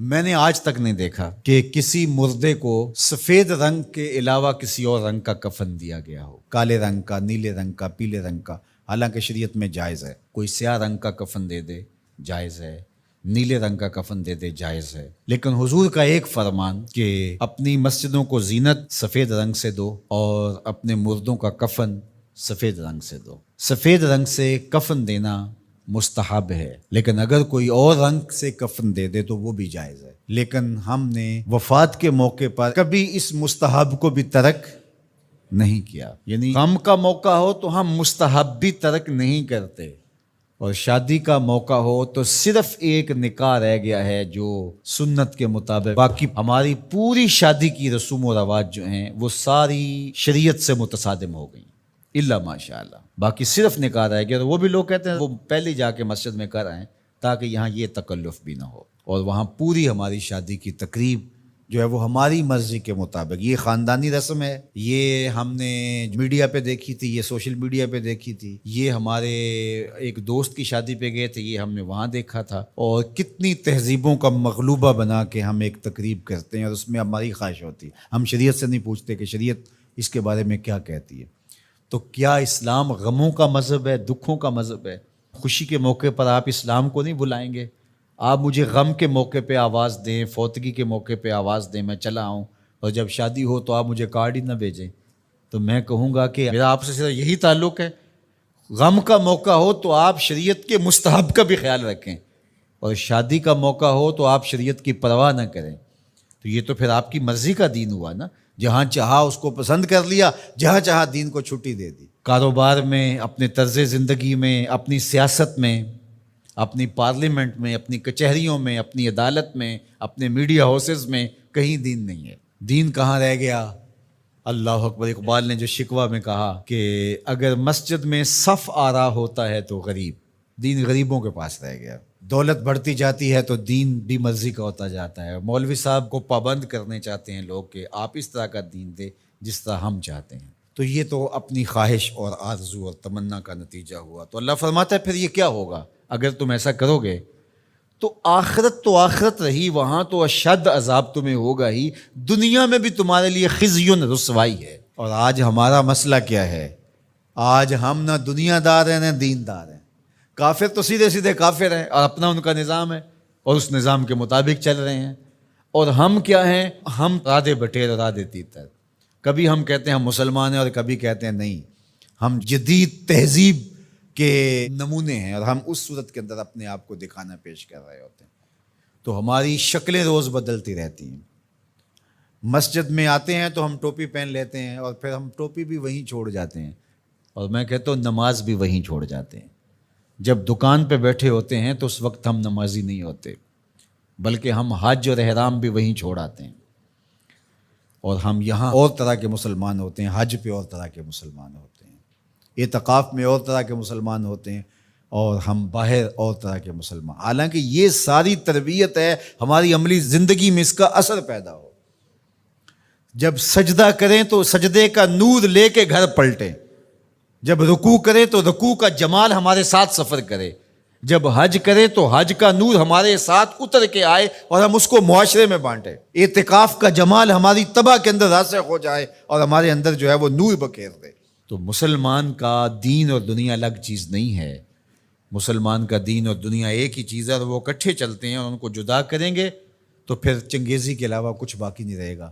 میں نے آج تک نہیں دیکھا کہ کسی مردے کو سفید رنگ کے علاوہ کسی اور رنگ کا کفن دیا گیا ہو، کالے رنگ کا، نیلے رنگ کا، پیلے رنگ کا۔ حالانکہ شریعت میں جائز ہے، کوئی سیاہ رنگ کا کفن دے دے جائز ہے، نیلے رنگ کا کفن دے دے جائز ہے، لیکن حضور کا ایک فرمان کہ اپنی مسجدوں کو زینت سفید رنگ سے دو اور اپنے مردوں کا کفن سفید رنگ سے دو۔ سفید رنگ سے کفن دینا مستحب ہے، لیکن اگر کوئی اور رنگ سے کفن دے دے تو وہ بھی جائز ہے۔ لیکن ہم نے وفات کے موقع پر کبھی اس مستحب کو بھی ترک نہیں کیا، یعنی غم کا موقع ہو تو ہم مستحب بھی ترک نہیں کرتے، اور شادی کا موقع ہو تو صرف ایک نکاح رہ گیا ہے جو سنت کے مطابق، باقی ہماری پوری شادی کی رسوم و رواج جو ہیں وہ ساری شریعت سے متصادم ہو گئی، الا ماشاء اللہ۔ باقی صرف نکاح رہ گیا، تو وہ بھی لوگ کہتے ہیں وہ پہلے جا کے مسجد میں کر آئیں تاکہ یہاں یہ تکلف بھی نہ ہو، اور وہاں پوری ہماری شادی کی تقریب جو ہے وہ ہماری مرضی کے مطابق۔ یہ خاندانی رسم ہے، یہ ہم نے میڈیا پہ دیکھی تھی، یہ سوشل میڈیا پہ دیکھی تھی، یہ ہمارے ایک دوست کی شادی پہ گئے تھے، یہ ہم نے وہاں دیکھا تھا، اور کتنی تہذیبوں کا مغلوبہ بنا کے ہم ایک تقریب کرتے ہیں اور اس میں ہماری خواہش ہوتی ہے۔ ہم شریعت سے نہیں پوچھتے کہ شریعت اس کے بارے میں کیا کہتی ہے۔ تو کیا اسلام غموں کا مذہب ہے، دکھوں کا مذہب ہے؟ خوشی کے موقع پر آپ اسلام کو نہیں بلائیں گے؟ آپ مجھے غم کے موقع پہ آواز دیں، فوتگی کے موقع پہ آواز دیں، میں چلا آؤں، اور جب شادی ہو تو آپ مجھے کارڈ ہی نہ بھیجیں، تو میں کہوں گا کہ میرا آپ سے صرف یہی تعلق ہے۔ غم کا موقع ہو تو آپ شریعت کے مستحب کا بھی خیال رکھیں، اور شادی کا موقع ہو تو آپ شریعت کی پرواہ نہ کریں۔ تو یہ تو پھر آپ کی مرضی کا دین ہوا نا، جہاں چاہا اس کو پسند کر لیا، جہاں چاہا دین کو چھٹی دے دی۔ کاروبار میں، اپنے طرز زندگی میں، اپنی سیاست میں، اپنی پارلیمنٹ میں، اپنی کچہریوں میں، اپنی عدالت میں، اپنے میڈیا ہاؤسز میں کہیں دین نہیں ہے۔ دین کہاں رہ گیا؟ اللہ اکبر۔ اقبال نے جو شکوہ میں کہا کہ اگر مسجد میں صف آرا ہوتا ہے تو غریب، دین غریبوں کے پاس رہ گیا۔ دولت بڑھتی جاتی ہے تو دین بھی مرضی کا ہوتا جاتا ہے۔ مولوی صاحب کو پابند کرنے چاہتے ہیں لوگ کہ آپ اس طرح کا دین دے جس طرح ہم چاہتے ہیں، تو یہ تو اپنی خواہش اور آرزو اور تمنا کا نتیجہ ہوا۔ تو اللہ فرماتا ہے پھر یہ کیا ہوگا اگر تم ایسا کرو گے، تو آخرت رہی، وہاں تو اشد عذاب تمہیں ہوگا ہی، دنیا میں بھی تمہارے لیے خزی رسوائی ہے۔ اور آج ہمارا مسئلہ کیا ہے؟ آج ہم نہ دنیا دار ہیں نہ دین دار ہیں۔ کافر تو سیدھے سیدھے کافر ہیں اور اپنا ان کا نظام ہے اور اس نظام کے مطابق چل رہے ہیں، اور ہم کیا ہیں؟ ہم رادے بٹیر اور رادے تیتر۔ کبھی ہم کہتے ہیں ہم مسلمان ہیں اور کبھی کہتے ہیں نہیں، ہم جدید تہذیب کے نمونے ہیں، اور ہم اس صورت کے اندر اپنے آپ کو دکھانا پیش کر رہے ہوتے ہیں۔ تو ہماری شکلیں روز بدلتی رہتی ہیں۔ مسجد میں آتے ہیں تو ہم ٹوپی پہن لیتے ہیں، اور پھر ہم ٹوپی بھی وہیں چھوڑ جاتے ہیں، اور میں کہتا ہوں نماز بھی وہیں چھوڑ جاتے ہیں۔ جب دکان پہ بیٹھے ہوتے ہیں تو اس وقت ہم نمازی نہیں ہوتے، بلکہ ہم حج اور احرام بھی وہیں چھوڑ آتے ہیں، اور ہم یہاں اور طرح کے مسلمان ہوتے ہیں، حج پہ اور طرح کے مسلمان ہوتے ہیں، اعتکاف میں اور طرح کے مسلمان ہوتے ہیں، اور ہم باہر اور طرح کے مسلمان۔ حالانکہ یہ ساری تربیت ہے ہماری عملی زندگی میں اس کا اثر پیدا ہو۔ جب سجدہ کریں تو سجدے کا نور لے کے گھر پلٹیں، جب رکوع کرے تو رکوع کا جمال ہمارے ساتھ سفر کرے، جب حج کرے تو حج کا نور ہمارے ساتھ اتر کے آئے اور ہم اس کو معاشرے میں بانٹیں، اعتکاف کا جمال ہماری طبع کے اندر راسخ ہو جائے اور ہمارے اندر جو ہے وہ نور بکھیر دے۔ تو مسلمان کا دین اور دنیا الگ چیز نہیں ہے، مسلمان کا دین اور دنیا ایک ہی چیز ہے، اور وہ اکٹھے چلتے ہیں، اور ان کو جدا کریں گے تو پھر چنگیزی کے علاوہ کچھ باقی نہیں رہے گا۔